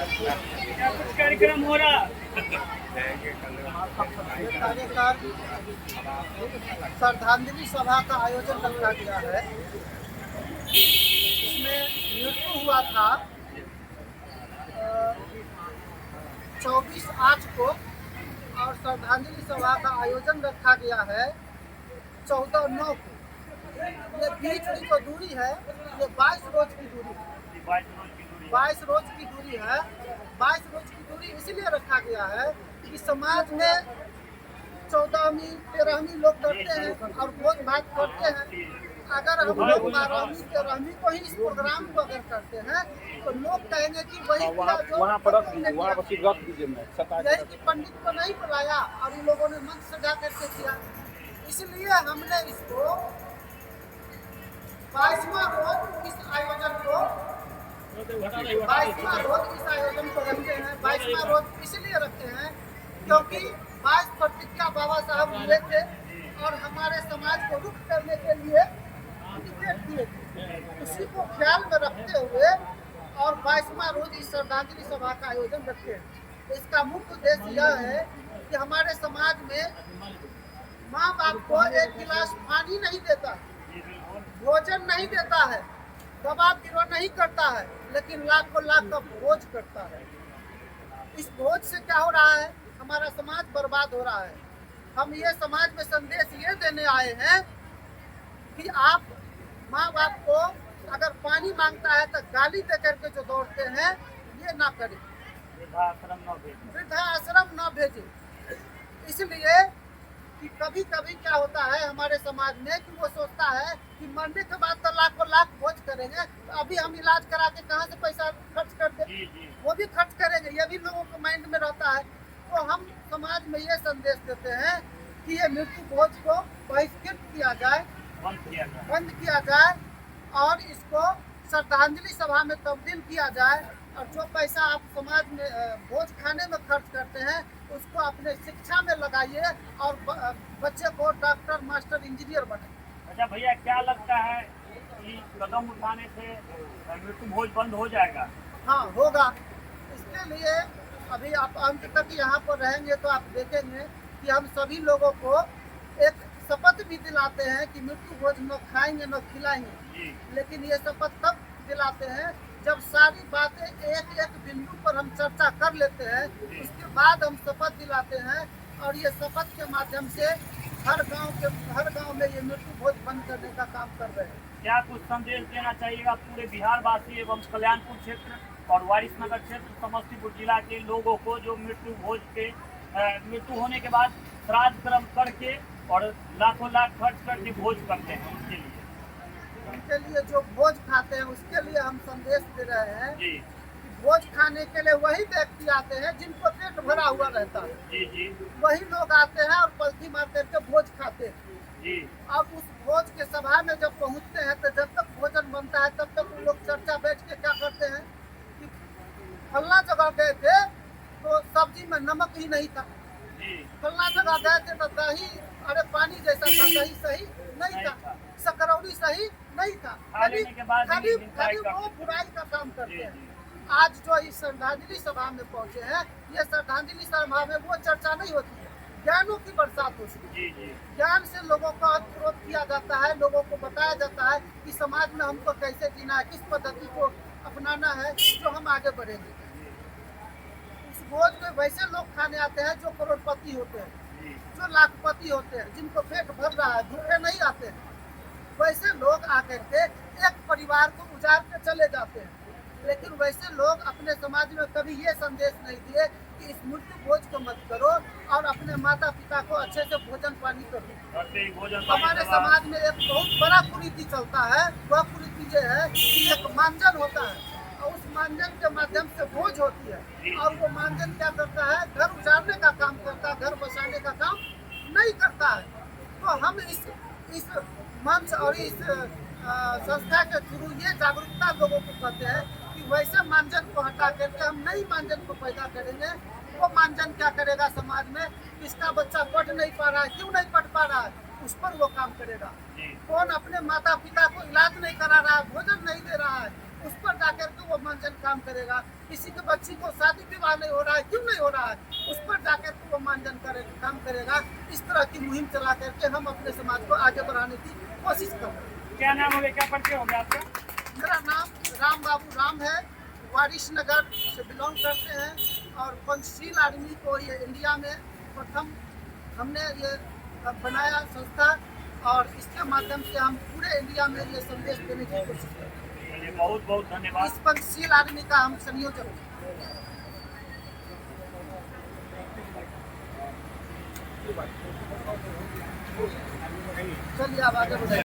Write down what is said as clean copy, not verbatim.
क्या कुछ कार्यक्रम हो रहा? ये कार्यक्रम श्रद्धांजलि सभा का आयोजन रखा गया है। इसमें मृत्यु हुआ था 24/8 को और श्रद्धांजलि सभा का आयोजन रखा गया है 14/9 को। ये बीच की जो दूरी है ये 22 रोज की दूरी है। 22 रोज की दूरी है। 22 रोज की दूरी इसलिए रखा गया है कि समाज में 14वीं 13वीं लोग करते हैं और भोज भात करते हैं। अगर हम लोग 12वीं 13वीं को ही इस प्रोग्राम को अगर करते हैं तो लोग कहेंगे कि वही यही कि पंडित को नहीं बुलाया और इन लोगों ने मंच सजा करके किया। इसलिए हमने इसको 22वां रोज इस आयोजन को 22वां रोज इस आयोजन को रखते हैं। 22वां रोज इसलिए रखते हैं क्योंकि 22 प्रतिज्ञा बाबा साहब लिए थे और हमारे समाज को रुख करने के लिए टिकट दिए थे। उसी को ख्याल में रखते हुए और 22वां रोज इस श्रद्धांजलि सभा का आयोजन रखते हैं। इसका मुख्य उद्देश्य यह है कि हमारे समाज में माँ बाप को एक गिलास पानी नहीं देता, भोजन नहीं देता है, दवा बिरो नहीं करता है, लेकिन लाखों लाख का भोज करता है। इस भोज से क्या हो रहा है? हमारा समाज बर्बाद हो रहा है। हम ये समाज में संदेश ये देने आए हैं कि आप माँ बाप को अगर पानी मांगता है तो गाली दे करके जो दौड़ते हैं ये ना करें, वृद्धा आश्रम न भेजें। इसलिए कि कभी कभी क्या होता है हमारे समाज में कि वो सोचता है कि मरने के बाद तो लाखों लाख भोज करेंगे, तो अभी हम इलाज करा के कहाँ से पैसा खर्च कर दें, वो भी खर्च करेंगे, ये भी लोगों को माइंड में रहता है। तो हम समाज में ये संदेश देते हैं कि ये मृत्यु भोज को बहिष्कृत किया जाए, बंद किया जाए और इसको श्रद्धांजलि सभा में तब्दील किया जाए। और जो पैसा आप समाज में भोज खाने में खर्च करते हैं उसको अपने शिक्षा में लगाइए और बच्चे को डॉक्टर, मास्टर, इंजीनियर बनाइए। अच्छा भैया, क्या लगता है कि कदम उठाने से मृत्यु भोज बंद हो जाएगा? हाँ, होगा। इसके लिए अभी आप अंत तक यहाँ पर रहेंगे तो आप देखेंगे कि हम सभी लोगों को एक शपथ भी दिलाते हैं कि मृत्यु भोज न खाएंगे न खिलाएंगे। लेकिन ये शपथ तब दिलाते हैं जब सारी बातें एक एक बिंदु पर हम चर्चा कर लेते हैं, उसके बाद हम शपथ दिलाते हैं। और ये शपथ के माध्यम से हर गांव में ये मृत्यु भोज बंद करने का काम कर रहे हैं। क्या कुछ संदेश देना चाहिएगा पूरे बिहार वासी एवं कल्याणपुर क्षेत्र और वारिसनगर क्षेत्र समस्तीपुर जिला के लोगों को जो मृत्यु भोज के मृत्यु होने के बाद श्राद्ध कर्म करके और लाखों लाख खर्च करके भोज करते हैं? उनके लिए जो भोज खाते हैं उसके लिए हम संदेश दे रहे हैं जी। कि भोज खाने के लिए वही व्यक्ति आते हैं जिनको पेट भरा हुआ रहता है। जी। वही लोग आते हैं और पलथी मार करके भोज खाते हैं। जी। अब उस भोज के सभा में जब पहुंचते हैं तो जब तक भोजन बनता है तब तक वो लोग चर्चा बैठ के क्या करते हैं कि फलना जगह गए थे तो सब्जी में नमक ही नहीं था, फलना जगह गए थे तो दही अरे पानी जैसा था, दही सही नहीं था, सकरौड़ी सही नहीं था, खाली वो बुराई का काम करते हैं। आज जो इस श्रद्धांजलि सभा में पहुंचे हैं, ये श्रद्धांजलि सभा में वो चर्चा नहीं होती है, ज्ञानों की बरसात होती है। ज्ञान से लोगों का अनुरोध किया जाता है, लोगों को बताया जाता है कि समाज में हमको कैसे जीना है, किस पद्धति को अपनाना है जो हम आगे बढ़ेंगे। उस भोज में वैसे लोग खाने आते हैं जो करोड़पति होते हैं, जो लाखपति होते हैं, जिनको पेट भर रहा है, भूखे नहीं आते हैं। वैसे लोग आकर के एक परिवार को उजाड़ के चले जाते हैं। लेकिन वैसे लोग अपने समाज में कभी ये संदेश नहीं दिए कि इस मृत्यु भोज को मत करो और अपने माता पिता को अच्छे से भोजन पानी करो। हमारे समाज में एक बहुत बड़ा कुरीति चलता है। वह कुरीति ये है कि एक मानजन होता है और उस मानजन के माध्यम से भोज होती है और वो मानजन क्या करता है, घर उजाड़ने का काम करता है, घर बसाने का काम नहीं करता है। तो हम इस मंच और इस संस्था के थ्रू ये जागरूकता लोगों को करते हैं कि वैसे मानजन को हटा करके हम नई मानजन को पैदा करेंगे। वो मानजन क्या करेगा समाज में, किसका बच्चा पढ़ नहीं पा रहा है, क्यों नहीं पढ़ पा रहा है, उस पर वो काम करेगा। कौन अपने माता पिता को इलाज नहीं करा रहा है, भोजन नहीं दे रहा है, उस पर जाकर के वो मानजन काम करेगा। किसी के बच्ची को शादी विवाह नहीं हो रहा है, क्यों नहीं हो रहा है, उस पर जाकर के वो मानजन काम करेगा। इस तरह की मुहिम चला करके हम अपने समाज को आगे बढ़ाने की कोशिश कर रहे हैं। क्या नाम हो गया, क्या परिचय हो गया आपका? मेरा नाम राम बाबू राम है, वारिस नगर से बिलोंग करते हैं और पंचशील आदमी को ये इंडिया में प्रथम हमने ये बनाया संस्था और इसके माध्यम से हम पूरे इंडिया में ये संदेश देने की कोशिश करते हैं। चलिए, बहुत बहुत धन्यवाद। इस पंचशील आदमी का हम संयोजक हैं। चलिए आप आगे बढ़े।